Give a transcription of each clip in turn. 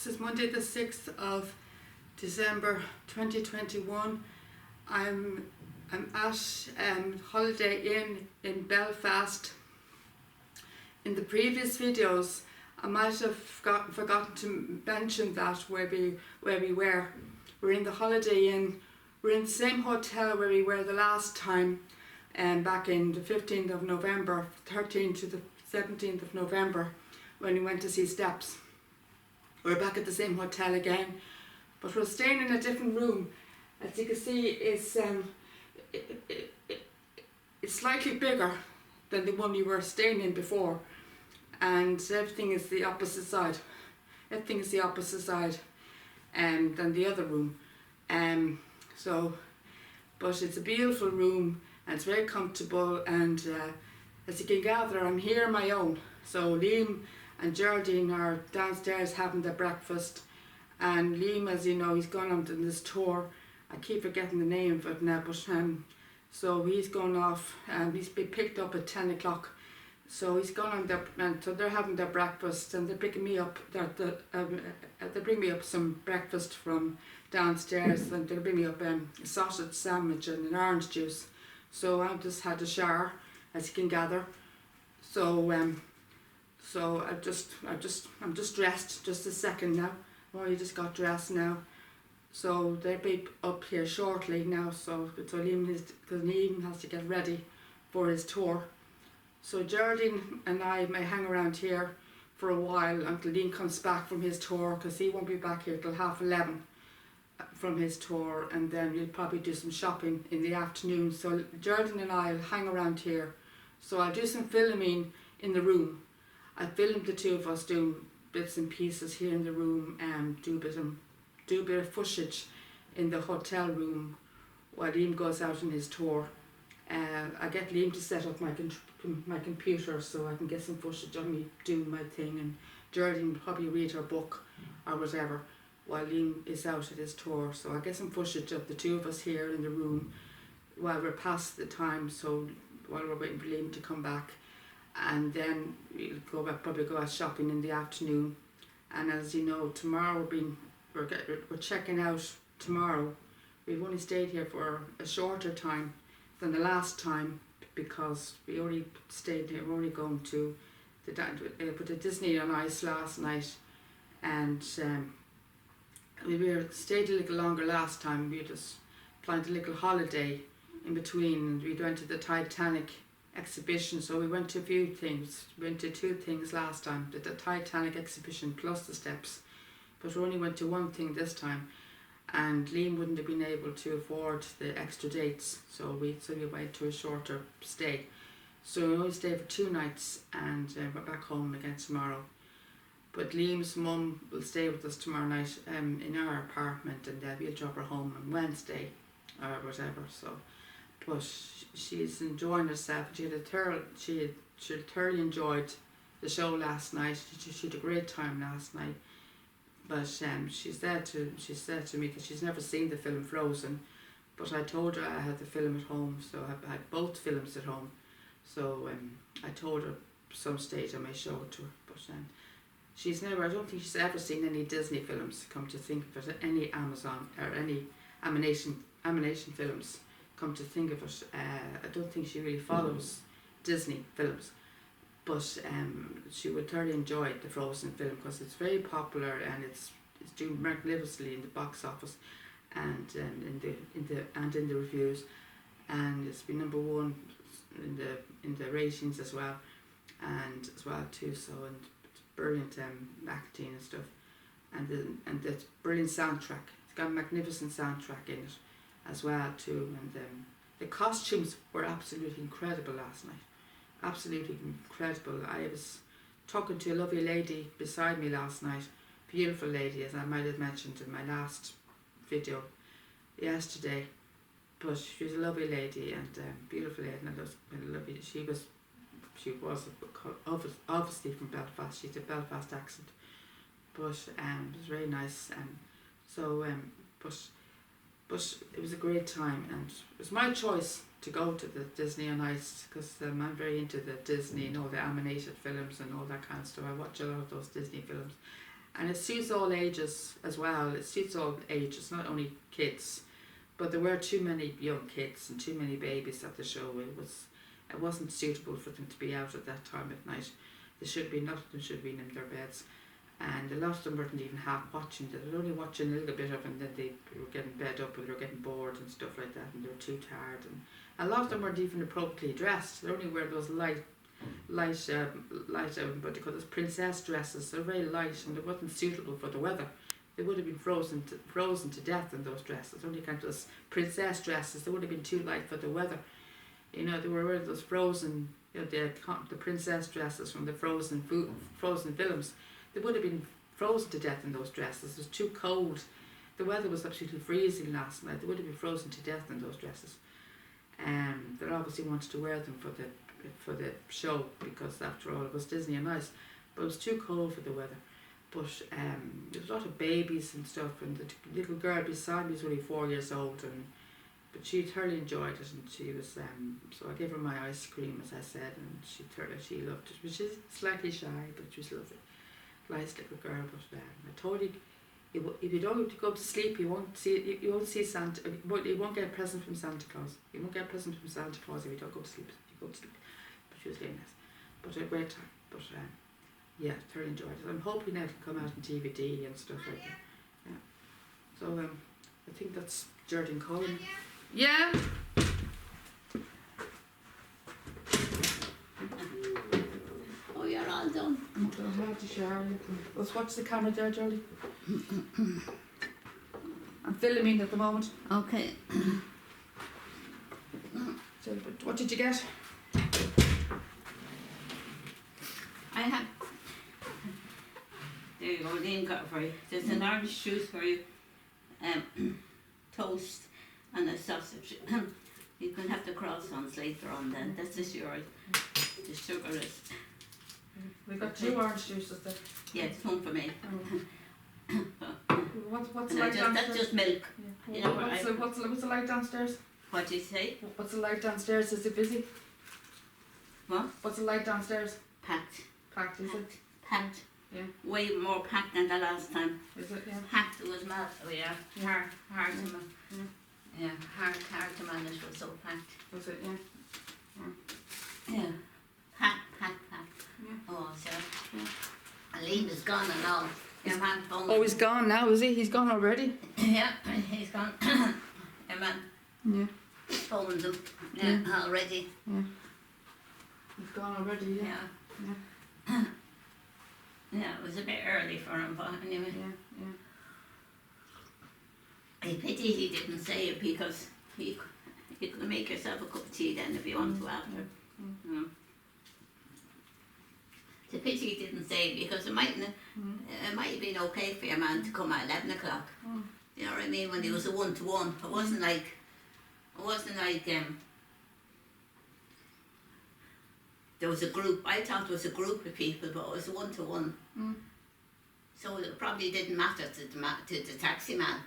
This is Monday the 6th of December 2021. I'm at Holiday Inn in Belfast. In the previous videos I might have forgotten to mention that where we were. We're in the Holiday Inn. We're in the same hotel where we were the last time, back in the 15th of November, 13th to the 17th of November, when we went to see Steps. We're back at the same hotel again, but we're staying in a different room. As you can see, it's slightly bigger than the one we were staying in before, and everything is the opposite side. Everything is the opposite side than the other room. But it's a beautiful room and it's very comfortable, and as you can gather, I'm here on my own. So Liam and Geraldine are downstairs having their breakfast, and Liam, as you know, he's gone on this tour. I keep forgetting the name of it now, but so he's gone off, and he's been picked up at 10 o'clock. So he's gone on and so they're having their breakfast, and they're picking me up. They bring me up some breakfast from downstairs, and they'll bring me up a sausage sandwich and an orange juice. So I just had a shower, as you can gather. So I'm just dressed. Just a second now. Oh, you just got dressed now. So they'll be up here shortly now. So Liam has to get ready for his tour. So Geraldine and I may hang around here for a while until Liam comes back from his tour, because he won't be back here till 11:30 from his tour, and then we'll probably do some shopping in the afternoon. So Geraldine and I will hang around here. So I'll do some filming in the room. I filmed the two of us doing bits and pieces here in the room, and do a bit of footage in the hotel room while Liam goes out on his tour. I get Liam to set up my computer so I can get some footage of me doing my thing, and Geraldine will probably read her book or whatever while Liam is out at his tour. So I get some footage of the two of us here in the room while we're past the time, so while we're waiting for Liam to come back. And then we'll probably go out shopping in the afternoon. And as you know, tomorrow we're checking out tomorrow. We've only stayed here for a shorter time than the last time, because we only stayed here. We're only going to the Disney on Ice last night, and we stayed a little longer last time. We just planned a little holiday in between, and we went to the Titanic exhibition. So we went to a few things. We went to two things last time, the Titanic exhibition plus the Steps, but we only went to one thing this time, and Liam wouldn't have been able to afford the extra dates, so we went to a shorter stay. So we only stayed for 2 nights, and we're back home again tomorrow. But Liam's mum will stay with us tomorrow night in our apartment, and we'll drop her home on Wednesday or whatever. So, but she's enjoying herself. She thoroughly enjoyed the show last night. She had a great time last night. But she said to me that she's never seen the film Frozen, but I told her I had the film at home, so I had both films at home. So I told her some stage I may show it to her. But I don't think she's ever seen any Disney films, come to think of it, any Amazon or any animation films, come to think of it. I don't think she really follows Disney films. But she would thoroughly enjoy the Frozen film, because it's very popular, and it's doing magnificently in the box office, and in the reviews, and it's been #1 in the ratings as well, and as well too. So, and it's brilliant acting and stuff, and the brilliant soundtrack. It's got a magnificent soundtrack in it as well too, and the costumes were absolutely incredible last night. Absolutely incredible. I was talking to a lovely lady beside me last night, beautiful lady, as I might have mentioned in my last video yesterday. But she was a lovely lady, and beautiful lady, and lovely. She was obviously from Belfast. She had a Belfast accent, but it was very nice. But it was a great time, and it was my choice to go to the Disney on Ice, because I'm very into the Disney and all the animated films and all that kind of stuff. I watch a lot of those Disney films, and it suits all ages as well. It suits all ages, not only kids. But there were too many young kids and too many babies at the show. It wasn't suitable for them to be out at that time at night. They should be, not of them should be in their beds. And a lot of them weren't even half watching. They were only watching a little bit of it, and then they were getting bed up and they were getting bored and stuff like that, and they were too tired. And a lot of them weren't even appropriately dressed. They only wear those light, what they call those princess dresses. They're very light, and it wasn't suitable for the weather. They would have been frozen to death in those dresses. Only kind of those princess dresses. They would have been too light for the weather. You know, they were wearing those frozen, you know, the princess dresses from the frozen films. They would have been frozen to death in those dresses. It was too cold. The weather was absolutely freezing last night. They would have been frozen to death in those dresses. They obviously wanted to wear them for the show, because after all it was Disney and Ice. But it was too cold for the weather. But there was a lot of babies and stuff, and the little girl beside me was only 4 years old, but she thoroughly enjoyed it, and she was so I gave her my ice cream, as I said, and she loved it. But she's slightly shy, but she was lovely. Nice little girl. But I told you, if you don't go to sleep, you won't see Santa. You won't get a present from Santa Claus. You won't get a present from Santa Claus if you don't go to sleep. You go to sleep. But she was very nice. But a great time. But yeah, thoroughly enjoyed it. I'm hoping now it can come out on DVD and stuff like that. Yeah. So I think that's Jordan Cullen. Yeah. Oh, you're all done. I'm glad to share. Let's watch the camera there, Jolly. I'm filming at the moment. Okay. So, but what did you get? I have. There you go, Liam got it for you. There's an orange juice for you, toast, and a sausage. You can have the croissants later on then. That's just yours. The sugar is. We've got 2 orange juices there. Yeah, it's one for me. What's And the light downstairs? that's just milk. Yeah. You know, What's the light downstairs? What do you say? What's the light downstairs? Is it busy? What? What's the light downstairs? Packed. Packed, is it? Packed. Yeah. Way more packed than the last time. Is it? Yeah. Packed, it was mad. Oh yeah, hard to manage. Yeah, hard to manage. It was so packed. Was it? Yeah. Yeah, packed. Yeah. Oh, so Aline is gone and all. Your man phoned. Oh, he's gone now, is he? He's gone already? Yeah, he's gone. Your man Yeah. phoned him. Yeah, already. Yeah. He's gone already, yeah. Yeah. Yeah, it was a bit early for him, but anyway. Yeah. I pity he didn't say it, because you could make yourself a cup of tea then if you want to after. It's a pity he didn't say it, because it might have been okay for your man to come at 11 o'clock. You know what I mean? When he was a one-to-one. It wasn't like there was a group. I thought there was a group of people, but it was a one-to-one. So it probably didn't matter to the taxi man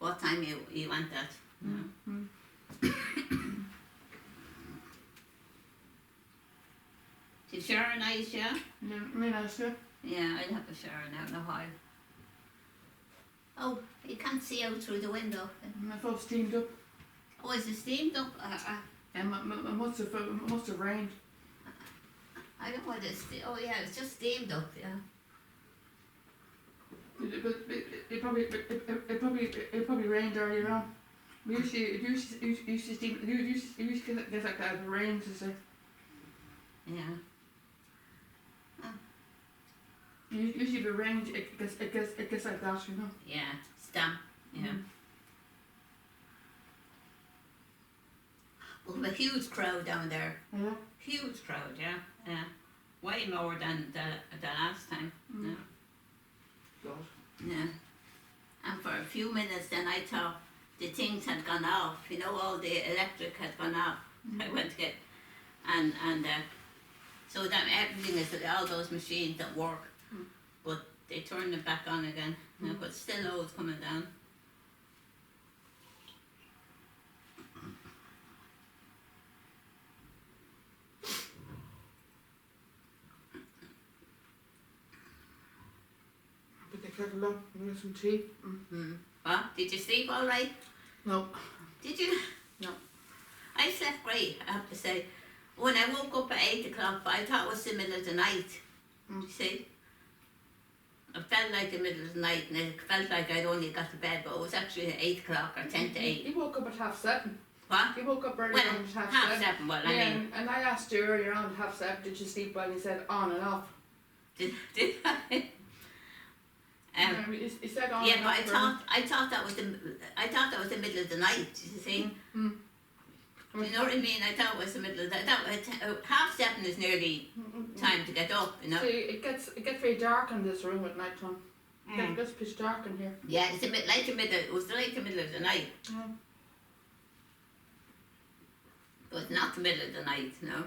what time you went at. Did you shower nice, yeah? Yeah, really nice, yeah. Yeah, I'd have a shower now in a while. Oh, you can't see out through the window. I thought it steamed up. Oh, is it steamed up? It must have rained. I don't know what it's. Oh yeah, it's just steamed up, yeah. It probably rained earlier on. It usually steam. It usually gets like that. It rains, is it? Yeah. Usually if it rains, it gets like that, you know. Yeah, stamp. Yeah. Well, we have a huge crowd down there. Yeah. Huge crowd, yeah. Yeah. Way more than the last time. Yeah. God. Yeah. And for a few minutes then I thought the things had gone off. You know, all the electric had gone off. I went to get, and so that everything is, all those machines that work, but they turned it back on again. But still loads coming down. But kettle on, make some tea. What? Did you sleep all right? No. Did you? No. I slept great, I have to say. When I woke up at 8 o'clock, but I thought it was the middle of the night. You see? It felt like the middle of the night, and it felt like I'd only got to bed, but it was actually at 8 o'clock or 10 to 8. He woke up at 7:30. What? He woke up earlier Well, on at half 7:30. seven, well, Yeah, I mean, and I asked you earlier on at 7:30, did you sleep well? And he said on and off. did I? He said on Yeah, and but off. I thought that was the middle of the night. You see? You know what I mean? I thought it was the middle of the night. Half 7 is nearly time to get up. You know? See, it gets very dark in this room at night time. It gets pitch dark in here. Yeah, it's like the middle. It was like the middle of the night, but not the middle of the night. No.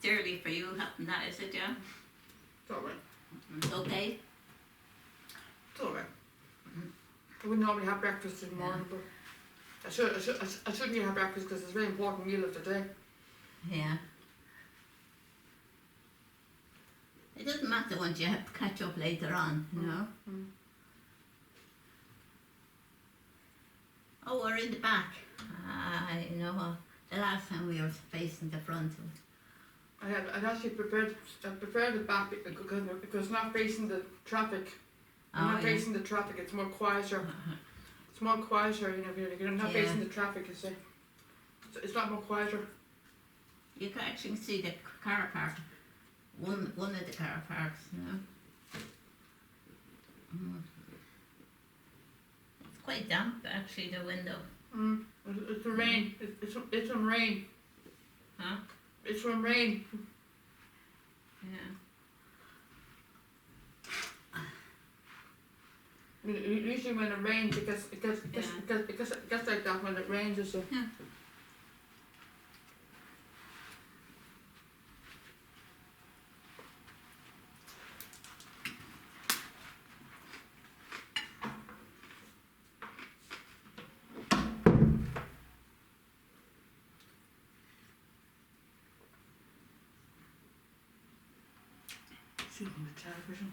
It's early for you, having that, is it, John? It's alright. It's okay. It's alright. I wouldn't normally have breakfast in the morning, but I shouldn't have breakfast because it's a very important meal of the day. Yeah. It doesn't matter once you have to catch up later on, you know. Oh, we're in the back. You know, the last time we were facing the front. I'd actually preferred the back because it's not facing the traffic. Not facing the traffic, it's more quieter. It's more quieter, you know, you're not facing the traffic, you see. It's a lot more quieter. You can actually see the car park. One of the car parks, you know. It's quite damp, actually, the window. It's from rain. It's from rain. Huh? It's from rain. Yeah. Usually when it rains, it gets like that when it rains, you see. Yeah. See on the television.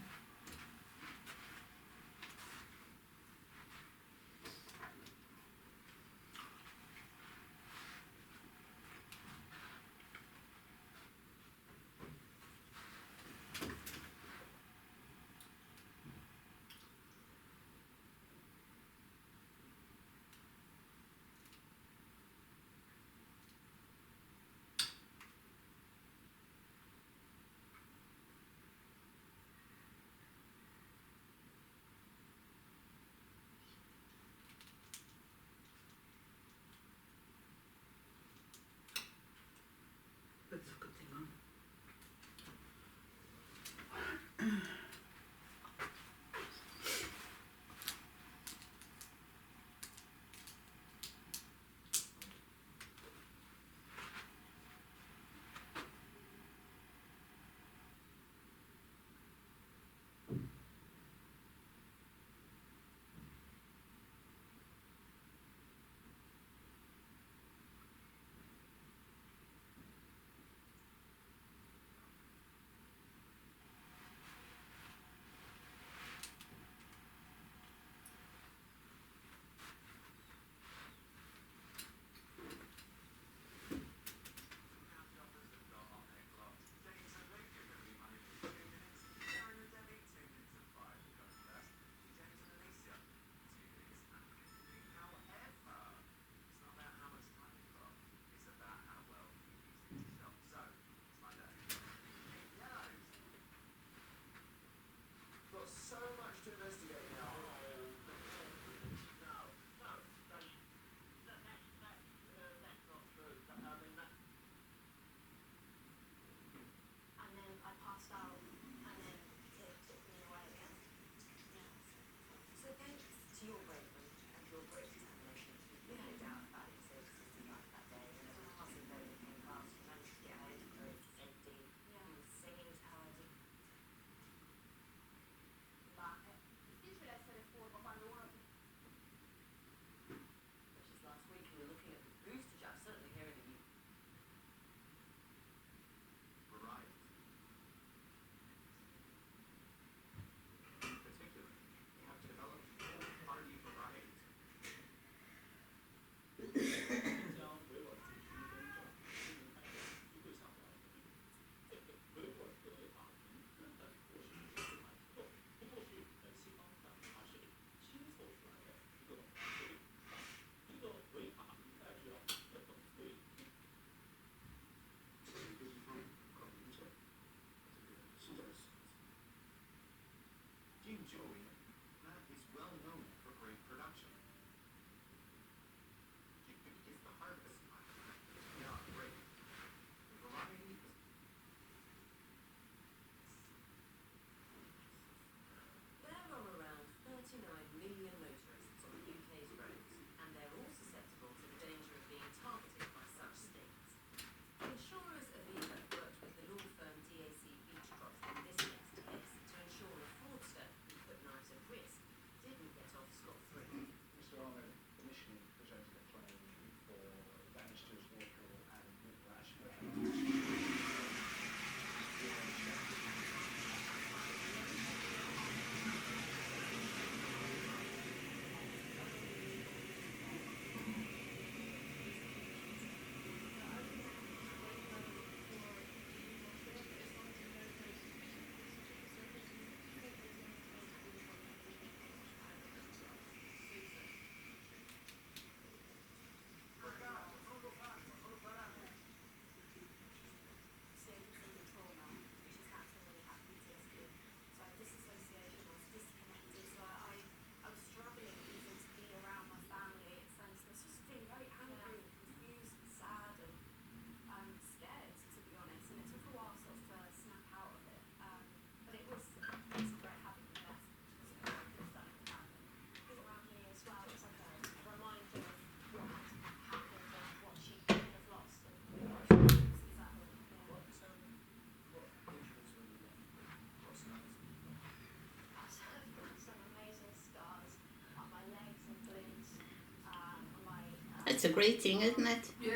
it's a great thing, isn't it? Yeah.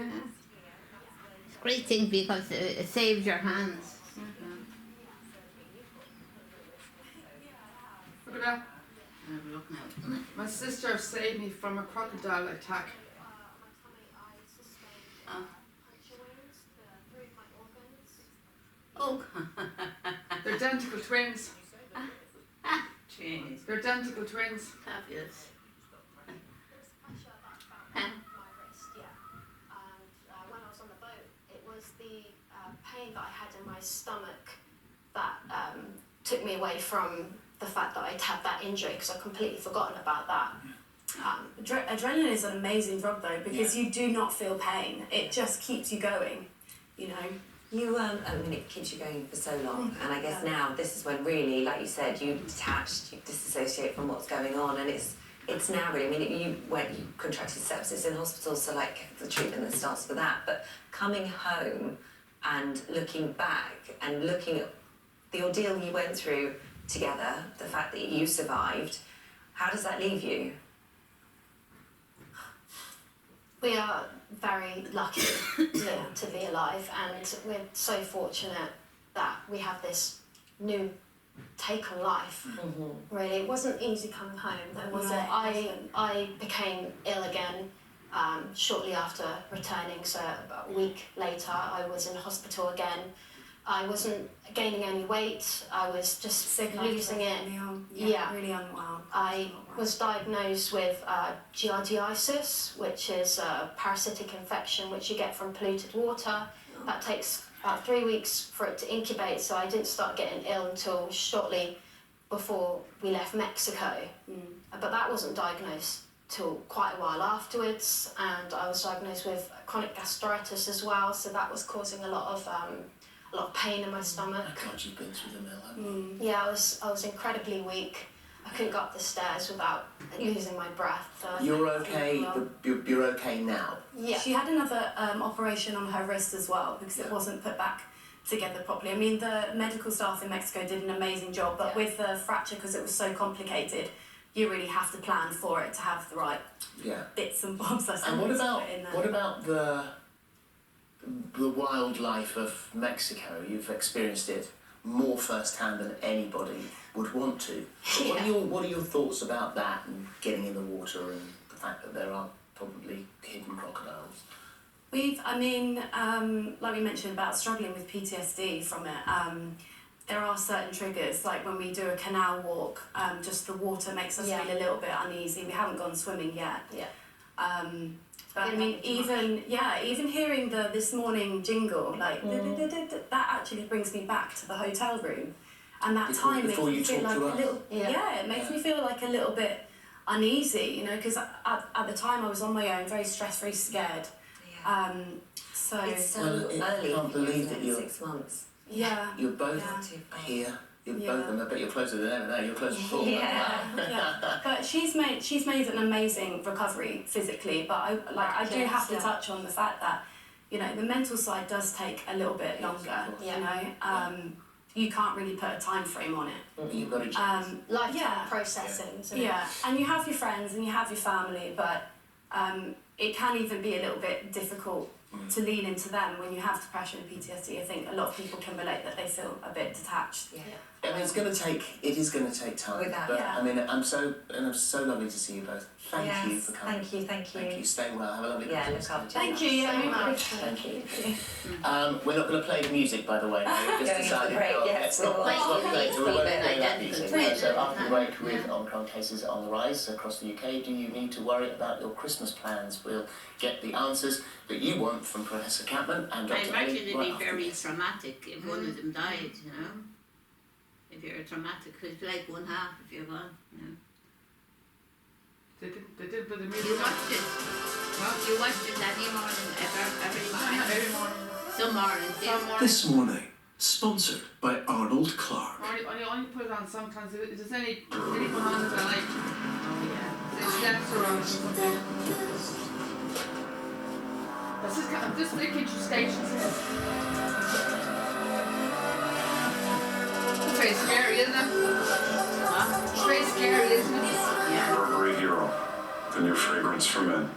It's a great thing because it saves your hands. Look at that. Have a look now. My sister saved me from a crocodile attack. Oh. They're identical twins. Jeez. They're identical twins. Fabulous. My wrist, yeah. And when I was on the boat, it was the pain that I had in my stomach that took me away from the fact that I'd had that injury, because I'd completely forgotten about that. Adrenaline is an amazing drug though, because you do not feel pain. It just keeps you going, you know. You, I mean, it keeps you going for so long, and I guess now this is when really, like you said, you detach, you disassociate from what's going on, and it's now really. I mean, you contracted sepsis in hospital, so like the treatment that starts for that. But coming home and looking back and looking at the ordeal you went through together, the fact that you survived, how does that leave you? We are very lucky to be alive, and we're so fortunate that we have this new take on life. Really, it wasn't easy coming home, though, was it? I became ill again shortly after returning, so about a week later I was in hospital again. I wasn't gaining any weight, I was just Sick, losing it. Really unwell. I was diagnosed with giardiasis, which is a parasitic infection which you get from polluted water. That takes about 3 weeks for it to incubate, so I didn't start getting ill until shortly before we left Mexico. But that wasn't diagnosed till quite a while afterwards, and I was diagnosed with chronic gastritis as well, so that was causing a lot of pain in my stomach. God, you've been through the mill, haven't you? Yeah, I was incredibly weak. I couldn't go up the stairs without losing my breath. You're okay. You're okay now. Yeah. She had another operation on her wrist as well, because it wasn't put back together properly. I mean, the medical staff in Mexico did an amazing job, but with the fracture, because it was so complicated, you really have to plan for it to have the right bits and bobs. And what about the wildlife of Mexico? You've experienced it more firsthand than anybody would want to. What are your thoughts about that and getting in the water and the fact that there are probably hidden crocodiles? Like we mentioned about struggling with PTSD from it, there are certain triggers, like when we do a canal walk, just the water makes us feel a little bit uneasy. We haven't gone swimming yet. But I mean, even hearing the this morning jingle, like that actually brings me back to the hotel room, and that time makes me feel like a little. It makes me feel like a little bit uneasy, you know, because at the time I was on my own, very stressed, very scared. So It's so I early. can't believe that you're 6 months. You're both here. You're both, and I bet you're closer than ever now. You're closer before. But she's made an amazing recovery physically. But I do have to touch on the fact that, you know, the mental side does take a little bit longer. You know, you can't really put a time frame on it. You've got to lifetime processing. So And you have your friends and you have your family, but it can even be a little bit difficult to lean into them when you have depression and PTSD. I think a lot of people can relate that they feel a bit detached. I mean, it is going to take time. I mean, I'm so lovely to see you both. Thank you for coming. Thank you. Stay well. Have a lovely Christmas. Thank you very much. Thank you. We're not going to play the music, by the way. We've just decided. Let's not play. We won't play that music. So after the break, with Omicron cases on the rise across the UK, do you need to worry about your Christmas plans? We'll get the answers that you want from Professor Capman and Dr. I imagine Ali it'd right be after very this. traumatic if one of them died, you know. If you're traumatic, because it's like one half if you're gone, you know. They did put the You music on. watched it. You watched it every morning, every morning. Some mornings, yeah. This morning, sponsored by Arnold Clark. I only put it on sometimes. If there's anyone on that I like, there's steps around something. This big station. It's very scary, isn't it? It's very scary, isn't it? Yeah. Burberry Hero, the new fragrance for men.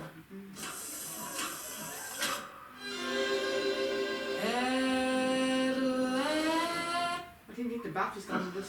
coffee's gone, but